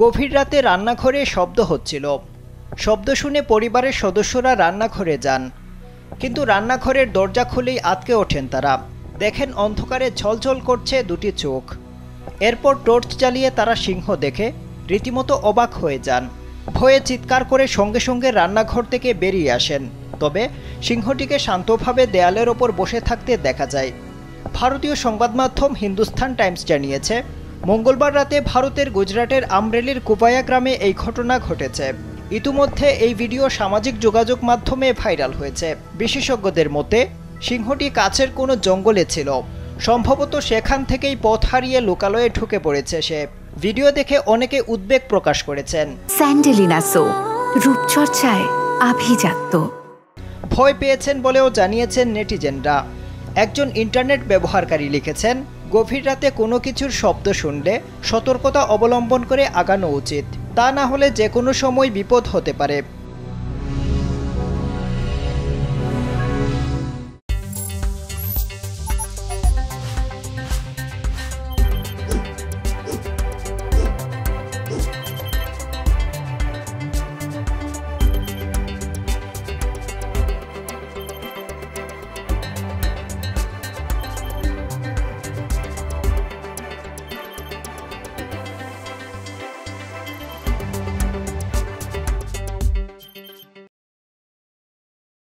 গভীর রাতে রান্নাঘরে শব্দ হচ্ছিল। শব্দ শুনে পরিবারের সদস্যরা রান্নাঘরে যান, কিন্তু রান্নাঘরের দরজা খুলেই আটকে ওঠেন তারা। দেখেন অন্ধকারে ঝলঝল করছে দুটি চোখ। এরপর টর্চ জ্বালিয়ে তারা সিংহ দেখে রীতিমতো অবাক হয়ে যান। ভয়ে চিৎকার করে সঙ্গে সঙ্গে রান্নাঘর থেকে বেরিয়ে আসেন। তবে সিংহটিকে শান্তভাবে দেয়ালের ওপর বসে থাকতে দেখা যায়। ভারতীয় সংবাদ মাধ্যম হিন্দুস্তান টাইমস জানিয়েছে, মঙ্গলবার রাতে ভারতের গুজরাটের আমরেলির কুবায়া গ্রামে এই ঘটনা ঘটেছে। ইতিমধ্যে এই ভিডিও সামাজিক যোগাযোগ মাধ্যমে ভাইরাল হয়েছে। বিশেষজ্ঞদের মতে সিংহটি কাছের কোনো জঙ্গলে ছিল। সম্ভবত সেখান থেকেই পথ হারিয়ে লোকালয়ে ঢুকে পড়েছে সে। ভিডিও দেখে অনেকে উদ্বেগ প্রকাশ করেছেন। স্যান্ডেলিনা সো, রূপচর্চায় আভিজাত্য। ভয় পেয়েছেন বলেও জানিয়েছেন নেটিজেনরা। একজন ইন্টারনেট ব্যবহারকারী লিখেছেন, গভীর রাতে কোনো কিছুর শব্দ শুনলে সতর্কতা অবলম্বন করে আগানো উচিত, তা না হলে যে কোনো সময় বিপদ হতে পারে।